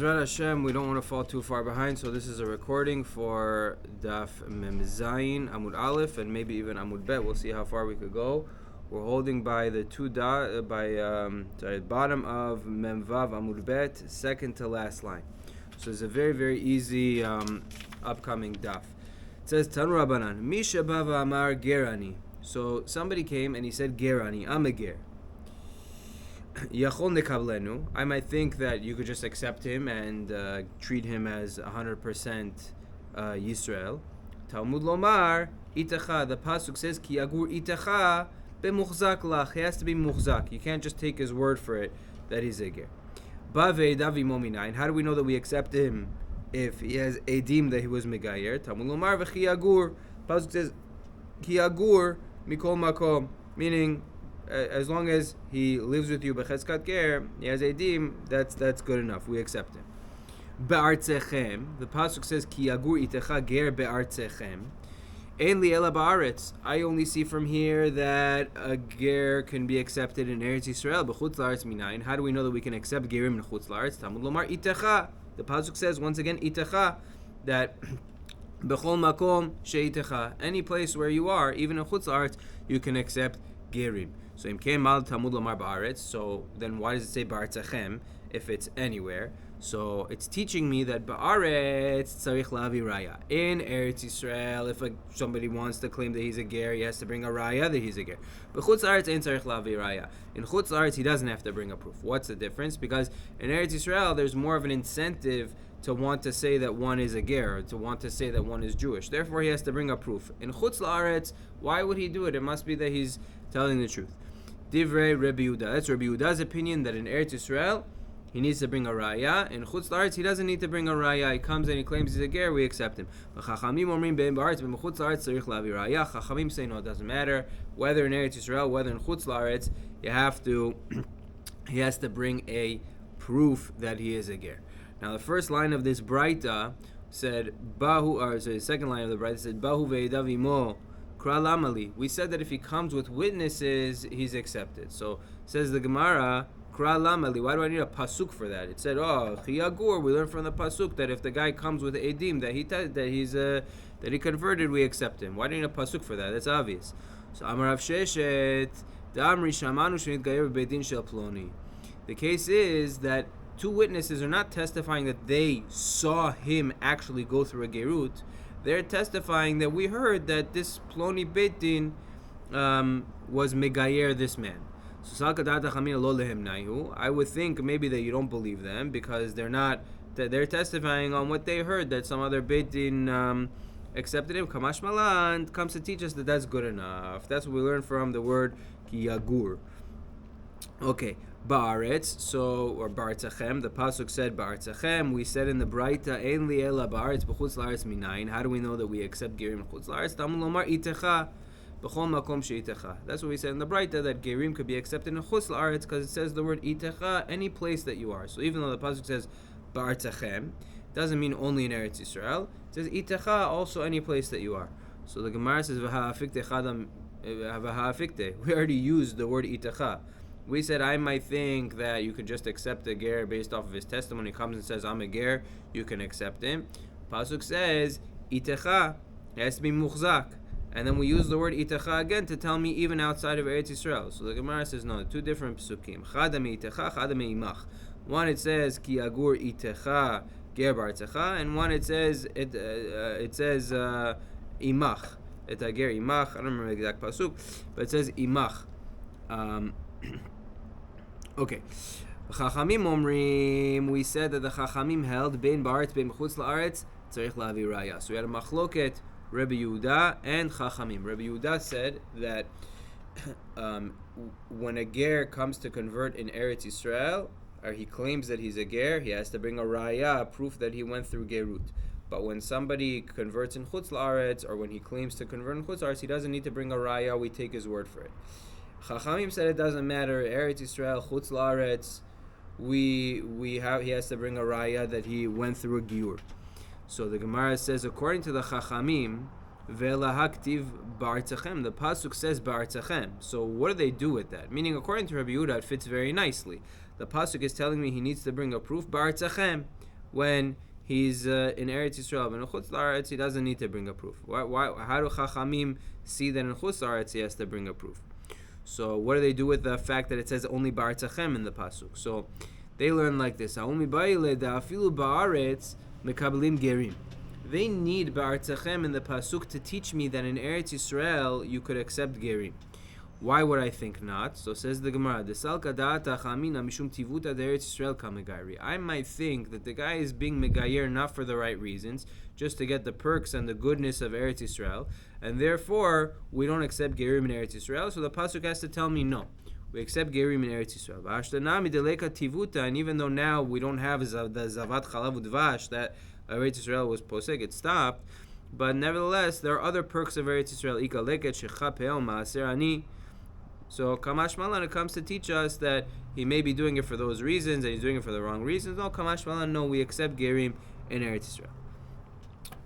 Be'ezrat Hashem, we don't want to fall too far behind, so this is a recording for Daf Mem Zayin, Amud Aleph, and maybe even Amud Bet. We'll see how far we could go. We're holding by the bottom of Mem Vav Amud Bet, second to last line. So it's a very, very easy upcoming Daf. It says Tanu Rabbanan, Misha Bava Amar Gerani. So somebody came and he said Gerani, I'm a ger. Yachol nekablenu. I might think that you could just accept him and treat him as 100% Yisrael. Talmud lomar itecha. The pasuk says ki yagur itecha bemuchzak lach. He has to be muchzak. You can't just take his word for it that he's a ger. Bave davi mominayin. How do we know that we accept him if he has edim that he was megayer? Talmud lomar v'chi yagur. Pasuk says ki yagur mikol makom, meaning as long as he lives with you b'cheskat ger, he has edim, that's good enough. We accept him. Be'artzechem, the pasuk says ki yagur itecha ger be'artzechem. Ein li ela ba'aretz. I only see from here that a ger can be accepted in Eretz Yisrael b'chutz la'aretz minayin. How do we know that we can accept gerim in chutz la'aretz? Talmud lomar itecha. The pasuk says once again itecha, that b'chol makom she'itecha. Any place where you are, even in chutz la'aretz, you can accept gerim. So im came mal Talmud lomar ba'aretz. So then why does it say ba'artzachem if it's anywhere? So it's teaching me that ba'aretz tzarich lavi raya. In Eretz Yisrael, if somebody wants to claim that he's a ger, he has to bring a raya that he's a ger. But chutz la'aretz ein tzarich lavi raya. In chutz la'aretz he doesn't have to bring a proof. What's the difference? Because in Eretz Yisrael there's more of an incentive to want to say that one is a ger, to want to say that one is Jewish. Therefore he has to bring a proof. In chutz la'aretz, why would he do it? It must be that he's telling the truth. Divrei Rabbi Yehuda. That's Rabbi Yehuda's opinion that in Eretz Yisrael he needs to bring a raya. In chutz la'aretz he doesn't need to bring a raya. He comes and he claims he's a ger, we accept him. Chachamim omrim be'en ba'aretz be'chutz la'aretz tzarich lavi raya. Chachamim say no, it doesn't matter whether in Eretz Yisrael, whether in chutz la'aretz. He has to bring a proof that he is a ger. Now the first line of this braita said the second line of the braita said bahu ve'edav imo. We said that if he comes with witnesses, he's accepted. So says the Gemara, Kra lamali. Why do I need a pasuk for that? It said, chiyagur. We learned from the pasuk that if the guy comes with edim that he converted, we accept him. Why do you need a pasuk for that? That's obvious. So Amar Rav Sheshet, Damri shamanu shenitgayer beidin shel ploni. The case is that two witnesses are not testifying that they saw him actually go through a gerut. They're testifying that we heard that this Ploni Beit Din was Megayer, this man. So I would think maybe that you don't believe them because they're testifying on what they heard, that some other Beit Din accepted him. Kamash Malan comes to teach us that that's good enough. That's what we learn from the word ki yagur. Okay. Ba'aretz, or ba'artzachem, the pasuk said ba'artzachem. We said in the braita ein li ela ba'aretz b'chutz la'aretz minayin. How do we know that we accept gerim b'chutz la'aretz? Talmud lomar itecha b'chol makom she'itecha. That's what we said in the braita, that gerim could be accepted in chutz la'aretz because it says the word itecha, any place that you are. So even though the pasuk says ba'artzachem, doesn't mean only in Eretz Yisrael. It says itecha, also any place that you are. So the Gemara says v'ha'afikte chadam v'ha'afikte. We already used the word itecha. We said I might think that you could just accept a ger based off of his testimony. He comes and says, I'm a ger, you can accept him. Pasuk says, itecha, it has to be muchzak. And then we use the word itecha again to tell me even outside of Eretz Yisrael. So the Gemara says, no, two different psukim. Chadame itecha, chadame imach. One it says, ki agur itecha, ger bartecha, and one it says, imach. Et ager imach. I don't remember the exact pasuk, but it says imach. Okay. Chachamim omrim, we said that the Chachamim held bein ba'aretz bein b'chutz la'aretz tzarich lavi raya. So we had a machloket Rabbi Yehuda and Chachamim. Rabbi Yehuda said that when a ger comes to convert in Eretz Yisrael, or he claims that he's a ger, he has to bring a raya, proof that he went through gerut. But when somebody converts in chutz la'aretz, or when he claims to convert in chutz la'aretz, he doesn't need to bring a raya. We take his word for it. Chachamim said it doesn't matter. Eretz Yisrael, chutz la'aretz, he has to bring a raya that he went through a giur. So the Gemara says, according to the Chachamim, ve'lahaktiv ba'artzachem. The pasuk says ba'artzachem. So what do they do with that? Meaning, according to Rabbi Yehuda, it fits very nicely. The pasuk is telling me he needs to bring a proof ba'artzachem. when he's in Eretz Yisrael. But in Chutz La'aretz, he doesn't need to bring a proof. Why? How do Chachamim see that in Chutz La'aretz he has to bring a proof? So what do they do with the fact that it says only Ba'artzachem in the pasuk? So they learn like this: Only afilu ba'aretz mekabelim gerim. They need Ba'artzachem in the pasuk to teach me that in Eretz Yisrael you could accept gerim. Why would I think not? So says the Gemara, I might think that the guy is being megayer not for the right reasons, just to get the perks and the goodness of Eretz Yisrael, and therefore we don't accept gerim in Eretz Yisrael. So the pasuk has to tell me no, we accept gerim in Eretz Yisrael. And even though now we don't have the zavat chalav udvash that Eretz Yisrael was posek, it stopped. But nevertheless, there are other perks of Eretz Yisrael. Ika leket shecha pe'el ma'aser ani. So Kamash Malan, it comes to teach us that he may be doing it for those reasons and he's doing it for the wrong reasons. No, Kamash Malan, no, we accept Gerim in Eretz Yisrael.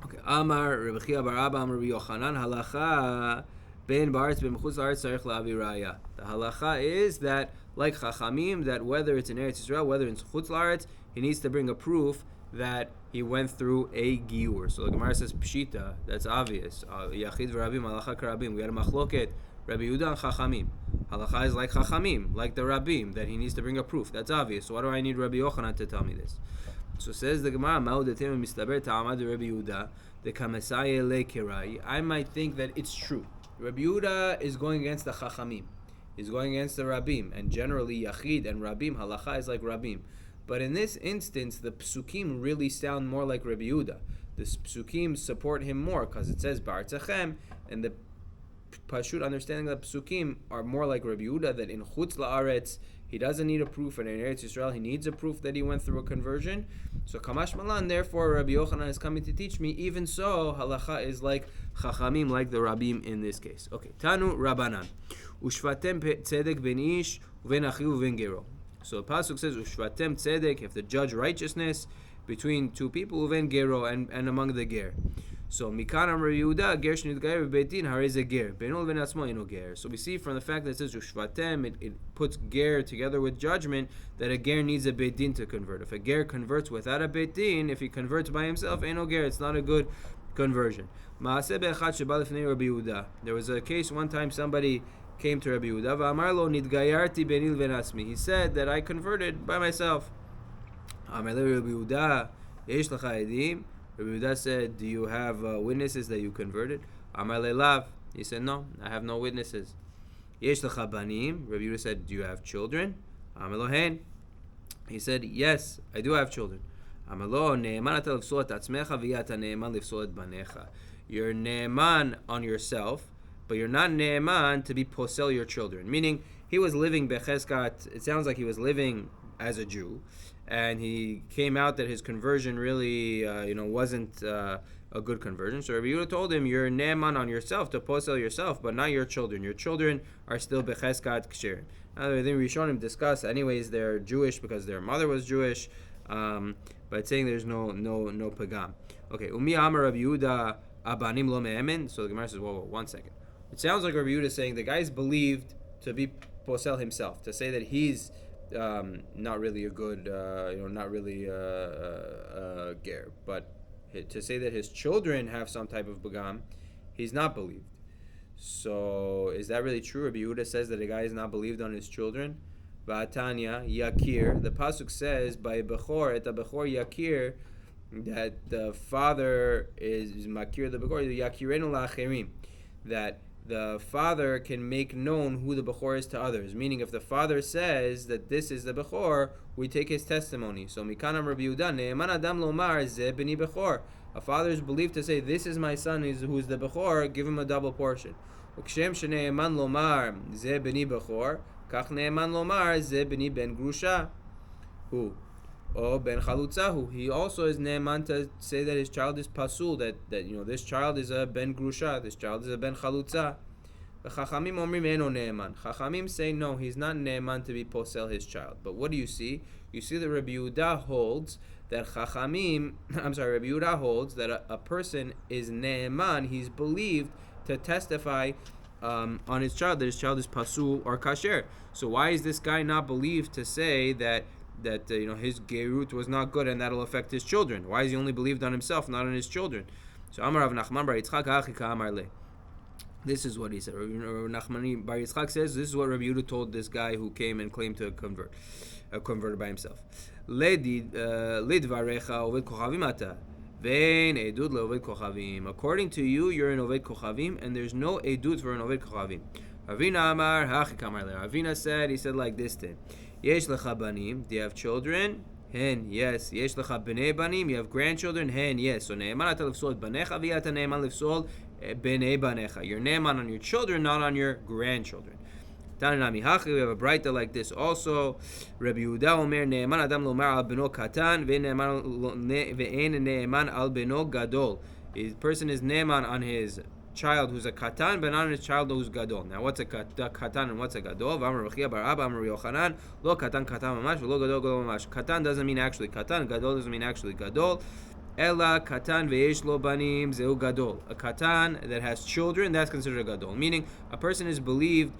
Okay, Amar Rabbi Chia bar Abba Amar Rabbi Yochanan halacha ben ba'aretz ben mechutz la'aretz tzarich la'avi raya. The halacha is that, like Chachamim, that whether it's in Eretz Yisrael, whether it's chutz la'aretz, he needs to bring a proof that he went through a giur. So the Gemara says pshita, that's obvious. Yachid v'rabim halacha karabim. We had a machloket. Rabbi Yehuda and Chachamim. Halacha is like Chachamim, like the Rabbim, that he needs to bring a proof. That's obvious. So why do I need Rabbi Yochanan to tell me this? So says the Gemara, Ma'udatim mistaber ta'amad Rabbi Yehuda, the kamesaye lekirai. I might think that it's true. Rabbi Yehuda is going against the Chachamim. He's going against the Rabbim. And generally, Yachid and Rabbim, halacha is like Rabbim. But in this instance, the psukim really sound more like Rabbi Yehuda. The psukim support him more because it says Ba'artzachem, and the Pashut understanding that psukim are more like Rabbi Yehuda, that in Chutz La'aretz he doesn't need a proof, and in Eretz Yisrael he needs a proof that he went through a conversion. So Kamash Malan, therefore Rabbi Yochanan is coming to teach me, even so, halacha is like Chachamim, like the Rabbim in this case. Okay, Tanu Rabbanan. Ushvatem tzedek ben ish uven achiu uven gero. So the pasuk says Ushvatem tzedek, if the judge righteousness between two people, uven gero, and among the ger. So Mikanam Rabbi Yehuda ger shnitgayer beitin harei ze ger beinol ben atzmo eno ger. So we see from the fact that it says ushvatem, it puts ger together with judgment, that a ger needs a beitin to convert. If a ger converts without a beitin, if he converts by himself, eno ger, it's not a good conversion. Maaseh be'echad sheba lifnei Rabbi Yehuda. There was a case one time somebody came to Rabbi Yehuda. V'amar lo nitgayarti beini leben atzmi. He said that I converted by myself. Amar le Rabbi Yehuda yesh lecha edim. Rabbi Yehuda said, do you have witnesses that you converted? Amar le'lav. He said, no, I have no witnesses. Yesh lecha banim. Rabbi Yehuda said, do you have children? Amar lo hen. He said, yes, I do have children. Amar lo ne'eman ata lifsol et atzmecha v'yata ne'eman lifsol et banecha. You're ne'eman on yourself, but you're not ne'eman to be posel your children. Meaning, he was living becheskat, it sounds like he was living as a Jew, and he came out that his conversion really, wasn't a good conversion. So Rabbi Yehuda told him, you're ne'eman on yourself to posel yourself, but not your children. Your children are still becheskat ksher. Now, I think Rishonim discuss, anyways, they're Jewish because their mother was Jewish, but saying there's no pagam. Okay, Umi Amar Rabbi Yehuda abanim lo me'emen. So the Gemara says, whoa, 1 second. It sounds like Rabbi Yehuda is saying the guy's believed to be posel himself, to say that he's not really a good, not really a ger, but to say that his children have some type of bagam, he's not believed. So is that really true? Rabbi Yehuda says that a guy is not believed on his children. Va'atanya yakir. The pasuk says by bechor et bechor yakir, that the father is makir the bechor yakirenu la'acherim, that the father can make known who the Bechor is to others. Meaning, if the father says that this is the Bechor, we take his testimony. So, Mikanam Rabbi Yehuda, Ne'eman Adam Lomar Ze B'ni Bechor. A father is believed to say, this is my son who is the Bechor, give him a double portion. Ukshem She'ne'eman Lomar Ze B'ni Bechor, Kach Ne'eman Lomar Ze B'ni Ben Grusha. Who? Oh, Ben Chalutzahu. He also is ne'eman to say that his child is pasul, that this child is a Ben Grusha, this child is a Ben Chalutza. The Chachamim omrim eno ne'eman. Chachamim say no, he's not ne'eman to be posel his child. But what do you see? You see that Rabbi Yehuda holds that Rabbi Yehuda holds that a person is ne'eman, he's believed to testify on his child, that his child is pasul or kasher. So why is this guy not believed to say that that his gerut was not good and that'll affect his children. Why is he only believed on himself, not on his children? So Amar Rav Nachman bar Yitzchak Achika Amar Le. This is what he said. Rav Nachman bar Yitzchak says this is what Rabbi Yehuda told this guy who came and claimed to converted by himself. Lidvarecha oved kochavim ata. According to you, you're an Oved Kochavim, and there's no Edut for an Oved Kochavim. Ravina Amar, Ravina said, he said like this thing. Yesh lecha banim, do you have children? Hen, yes. Yesh lecha bnei banim, you have grandchildren? Hen, yes. So ne'eman ata lefsol banecha, v'yata ne'eman lefsol bnei banecha. You're ne'eman on your children, not on your grandchildren. Tananami hachi, we have a braita like this also. Rabbi Yehuda omer ne'eman adam lomar al beno katan ve'en ne'eman al beno gadol. The person is ne'eman on his child who's a katan, but not on his child who's gadol. Now, what's a katan and what's a gadol? V'amar Rechia bar Abba amar Yochanan lo katan mamash v'lo gadol gadol mamash. Katan doesn't mean actually katan. Gadol doesn't mean actually gadol. Ela katan ve'yesh lo banim zeu gadol. A katan that has children, that's considered a gadol. Meaning, a person is believed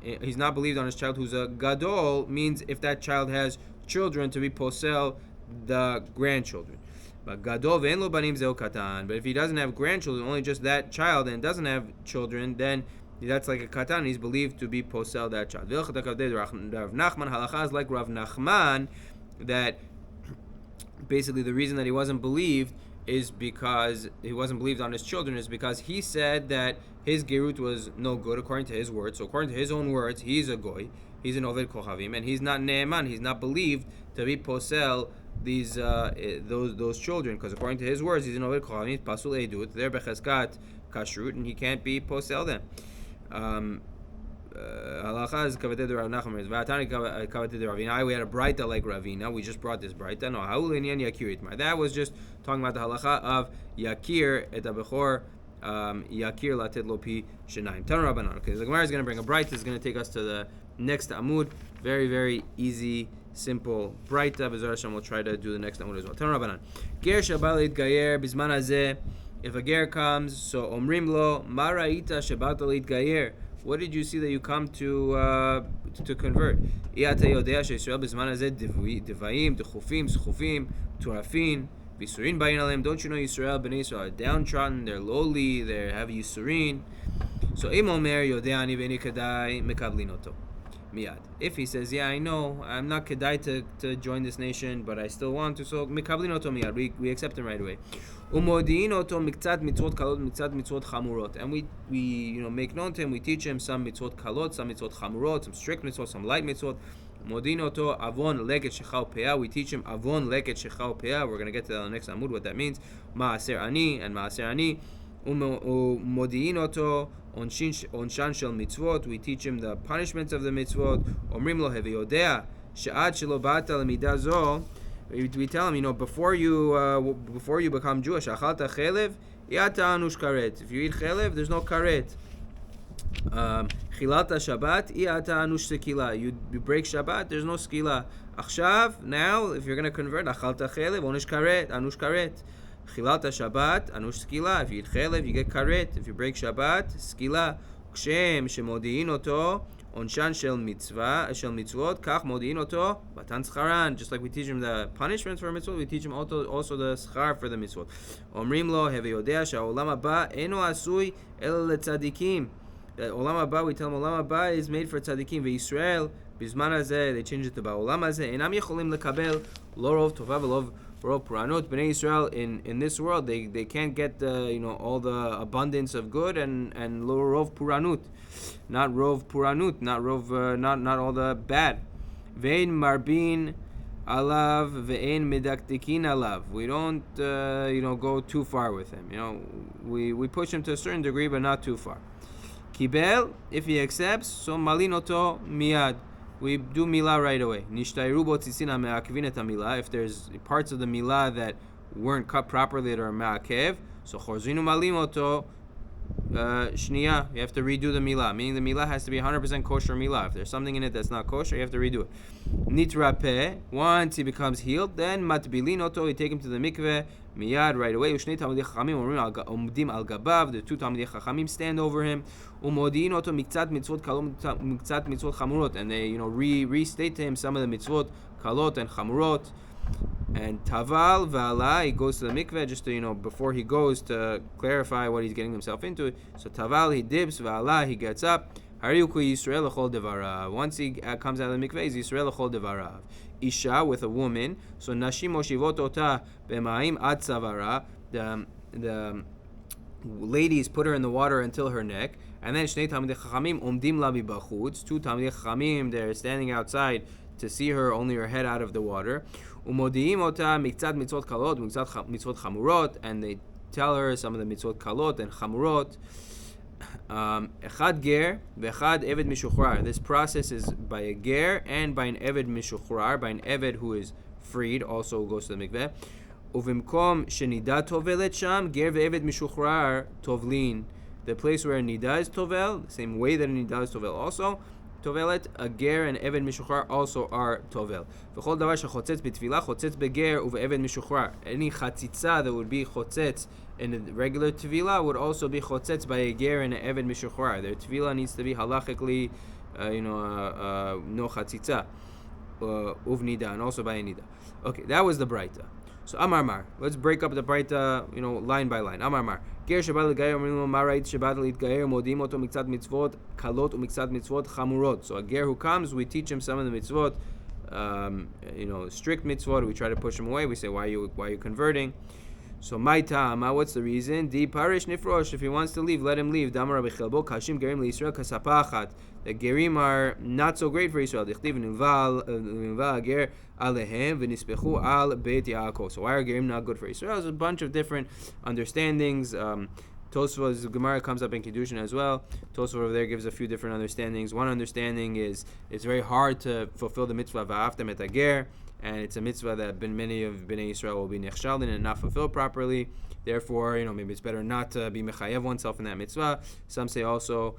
he's not believed on his child who's a gadol, means if that child has children to be posel the grandchildren. But gadol ve'en lo banim zeu katan. But if he doesn't have grandchildren, only just that child, and doesn't have children, then that's like a katan. He's believed to be posel that child. Rav Nachman halacha is like Rav Nachman, that basically the reason that he wasn't believed is because he wasn't believed on his children is because he said that his gerut was no good according to his words. So according to his own words, he's a goy, he's an oved kochavim, and he's not ne'eman, he's not believed to be posel these those children, because according to his words, he's an oved kochavim, he's pasul edut, they're becheskat kashrut, and he can't be posel them. Halacha is kavatid Rav Nachman. V'atani kavatid Ravina. We had a braita like Ravina. We just brought this braita. No, haul inyan yakir itmar. That was just talking about the halacha of yakir et abechor, yakir lated lo pi shenaim. Tanu Rabbanan. Okay, the Gemara is going to bring a braita. It's going to take us to the next amud. Very, very easy, simple braita. B'ezras Hashem, we'll try to do the next amud as well. Tanu Rabbanan. Ger shabal itgayer bizman hazeh. If a ger comes, so omrim lo ma ra'ita shabal itgayer. What did you see that you come to convert? Don't you know Yisrael b'nei Yisrael are downtrodden, they're lowly, they have Yisurin. So if he says, yeah, I know, I'm not kedai to join this nation, but I still want to, so mekablin miyad, we accept him right away. And we make known to him, we teach him some mitzvot kalot, some mitzvot chamurot, some strict mitzvot, some light mitzvot. We teach him avon leket shechal peah. We're going to get to the next amud what that means. Maaser ani and maaser ani. Modi'in oto onshan shel mitzvot. We teach him the punishments of the mitzvot. Omrim lo heviyodea she'ad shelo ba'ata lemidah zo. We tell him, before you become Jewish, achalta chelev, yata anush karet. If you eat chelev, there's no karet. Chilata Shabbat, yata anush sekila. You break Shabbat, there's no skila. Achshav, now, if you're going to convert, achalta chelev, anush karet. Chilata Shabbat, anush skila. If you eat chelev, you get karet. If you break Shabbat, skila. Kshem shemodi'in oto. Onshan shel mitzvot, kach modi'in oto, batan scharan. Just like we teach him the punishments for mitzvot, we teach him also the schar for the mitzvot. Omrim lo heveyodea sha'olam haba eno asui el letzadikim. That olam haba, we tell him olam haba is made for tzadikim. Ve'Yisrael bizman hazeh, they change it to ba'olam hazeh. Enam yecholim lekabel lo rov tova v'lo rov puranot. Bnei Yisrael in this world, they can't get all the abundance of good and lo rov puranut. Not rov puranut, not rov, not all the bad. Ve'in marbin alav, ve'in medaktikin alav. We don't, go too far with him. We push him to a certain degree, but not too far. Kibel, if he accepts, so malinoto miyad. We do milah right away. Nishtayru bo tzisina me'akvin et milah. If there's parts of the milah that weren't cut properly that are me'akev, so chorzinu malimoto. shniya, you have to redo the milah, meaning the milah has to be 100% kosher milah. If there's something in it that's not kosher, you have to redo it. Nitrape, once he becomes healed, then matbilin oto, you take him to the mikveh, miyad, right away. Ushni talmidei chachamim omdim al gabav, the two talmidei chachamim stand over him. Umodiin oto miktzat mitzvot kalot, miktzat mitzvot chamurot, and they, restate to him some of the mitzvot kalot and chamurot. And taval v'ala, he goes to the mikveh just to, before he goes to clarify what he's getting himself into. So taval, he dips, v'ala, he gets up. Hariuku Yisrael l'chol devarav. Once he comes out of the mikveh, he's Yisrael l'chol devarav. Isha, with a woman. So nashim moshivot ota b'ma'im ad tzavara. The ladies put her in the water until her neck. And then shnei talmidei chachamim omdim la b'chutz. Two talmidei chachamim, they're standing outside to see her, only her head out of the water. Umodiim ota miktzat mitzvot kalot, miktzat mitzvot chamurot, and they tell her some of the mitzvot kalot and chamurot. Echad ger v'echad eved mishuchrar. This process is by a ger and by an eved mishuchrar, by an eved who is freed, also goes to the mikveh. Uvimkom shenida tovelet sham ger ve'eved mishuchrar tovlin. The place where nida is tovel, the same way that nida is tovel also. Tovelet, a ger and eved mishuchrar also are tovel. V'chol davar shechotzetz b'tvilah, chotzetz beger uve'eved mishuchrar. Any chatzitza that would be chotzetz in the regular tevilah would also be chotzetz by a ger and an eved mishuchrar. Their tevilah needs to be halachically, no chatzitza, uvnida, and also by a nida. Okay, that was the braita. So Amar Mar, let's break up the braita, line by line. Amar Mar, ger shabad l'gayer omrim lo marait shabad l'itgayer modim oto miktzat mitzvot kalot umiktzat mitzvot chamurot. So a ger who comes, we teach him some of the mitzvot, strict mitzvot. We try to push him away. We say, why are you converting? So my ta'ama, what's the reason? Di parish nifrosh. If he wants to leave, let him leave. Damar b'chelbo kashim gerim leIsrael kasapachat. The gerim are not so great for Israel. Dichtiv nival ger alehem v'nispechu al beit Yaakov. So why are gerim not good for Israel? There's a bunch of different understandings. Tosfos Gemara comes up in Kiddushin as well. Tosfos over there gives a few different understandings. One understanding is it's very hard to fulfill the mitzvah va'aftem et hager, and it's a mitzvah that many of Bnei Yisrael will be nechshalin and not fulfilled properly. Therefore, maybe it's better not to be mechayev oneself in that mitzvah. Some say also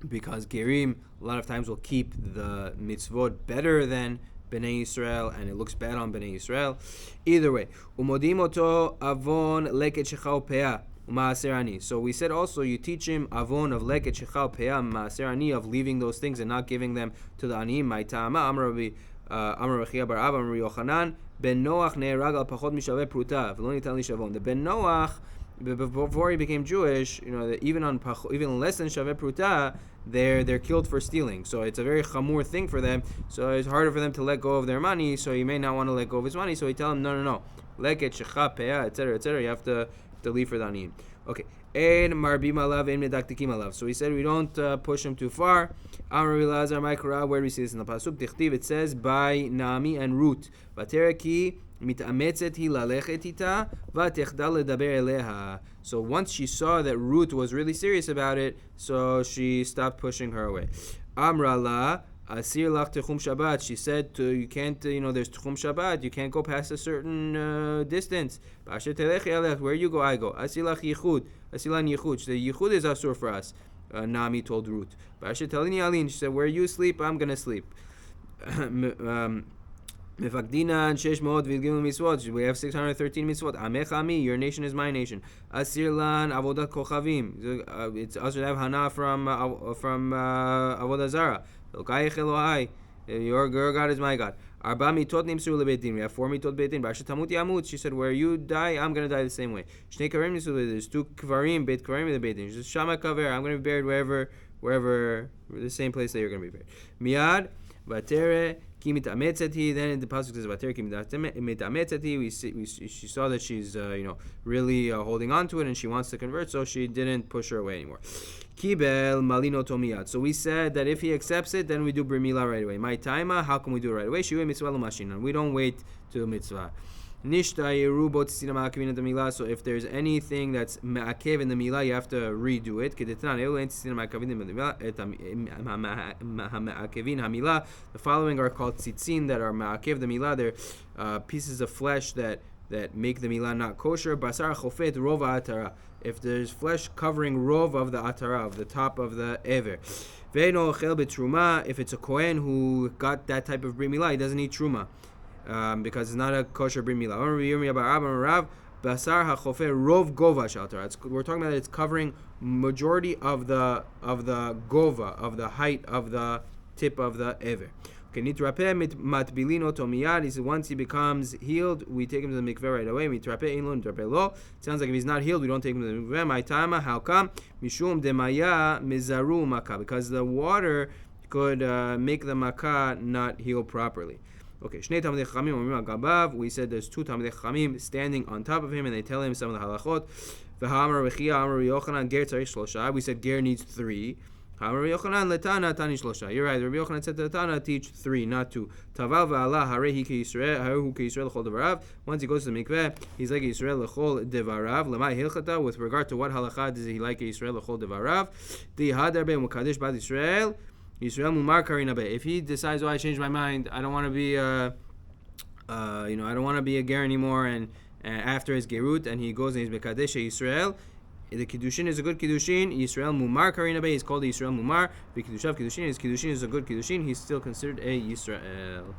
because gerim a lot of times will keep the mitzvot better than Bnei Yisrael, and it looks bad on Bnei Yisrael. Either way, umodim oto avon leket shechal peah umaaserani. So we said also you teach him avon of leket shechal peah umaaserani, of leaving those things and not giving them to the aniyim. My ta'ama amar Rabbi Rechia bar Abba amar Yochanan ben Noach ne'erag al pachot mishaveh pruta v'lo nitan li shavon. The ben Noach, before he became Jewish, even less than shaveh pruta, they're killed for stealing. So it's a very chamur thing for them. So it's harder for them to let go of their money. So he may not want to let go of his money. So he tell him, no, leket shecha peah, etc., etc. You have to leave for the aniyin. Okay. Ein marbim alav, ein medaktikim alav. So he said we don't push him too far. Amar Rabbi Elazar, Ma'ikra, where do we see this in the pasuk? Tichtiv, it says by Naomi and Ruth. Vatereki mit'ametzet hi lalechet ita v'techdal ledaber eleha. So once she saw that Ruth was really serious about it, so she stopped pushing her away. Amra la asir lach techum Shabbat. She said you can't, there's techum Shabbat. You can't go past a certain distance. Where you go, I go. Asir lach yichud. Asir lan yichud. The yichud is asur for us. Nami told Ruth. She said, where you sleep, I'm going to sleep. Mefakdina and Shesh Mod Vilgim Mitzvot. We have 613 mitzvot. Amech Ami, your nation is my nation. Asir Lan Avodat Kochavim. It's also to have Hana from Avodah Zara. Elokayich Elohai. Your God is my God. Arba mitot nimsur lebeit din. We have 4 mitot beit din. B'asher tamut yamut. She said, where you die, I'm going to die the same way. Shnei kaverim nimsur. There's 2 kvarim, beit kvarim in the beit din. She says, shama kaver. I'm going to be buried wherever, the same place that you're going to be buried. Miyad, vatere, ki mitametzeti. Then in the pasuk says, vatere ki mitametzeti. She saw that she's, really holding on to it, and she wants to convert, so she didn't push her away anymore. Kibel malino tomiyat. So we said that if he accepts it, then we do bris milah right away. My taima, how can we do it right away? Shiuei mitzvah l'mashinan. We don't wait till mitzvah. Nishta yeru bot tzina ma'akevin at the milah. So if there's anything that's ma'akev in the milah, you have to redo it. Kedetnan elu en tzina ma'akevin in the milah. Ma'akevin hamilah. The following are called tzitzin, that are ma'akev the milah. They're pieces of flesh that make the milah not kosher. Basar chofet rova atara. if there's flesh covering rov of the atara, of the top of the ever. Ve'eno ochel betruma, if it's a kohen who got that type of brit milah, he doesn't eat truma, because it's not a kosher brit milah. Basar hachofer rov gova shaltar. We're talking about it's covering majority of the gova, of the height of the tip of the ever. Okay, nitrape matbilino tomiyad. He says once he becomes healed, we take him to the mikveh right away. Mitrape inlo nitrape lo. Sounds like if he's not healed, we don't take him to the mikveh. My tama, how come? Mishum demaya mizaru makah, because the water could make the makah not heal properly. Okay, Shnei Talmidei Chachamim omrim al gabav. We said there's two Talmidei Chachamim standing on top of him, and they tell him some of the halachot. V'ha'amar Rechia, Amar Yochanan, Ger tzarich shlosha. We said Ger needs 3. Ha'amar Yochanan letana tani shlosha. You're right. Rabbi Yochanan said to Tana, teach 3, not 2. Taval v'ala harehi keYisrael, harehu keYisrael l'chol devarav. Once he goes to the mikveh, he's like Yisrael l'chol devarav. Lamai hilchata, with regard to what halacha does he like Yisrael l'chol devarav? Di hadar be mukadesh bad Yisrael. Yisrael mumar karina be. If he decides, I changed my mind, I don't want to be I don't want to be a ger anymore, and after his gerut, and he goes and he's mekadesh Yisrael, the kiddushin is a good kiddushin. Yisrael mumar karina be. He's called Yisrael mumar. The kiddushav kiddushin. His kiddushin is a good kiddushin. He's still considered a Yisrael.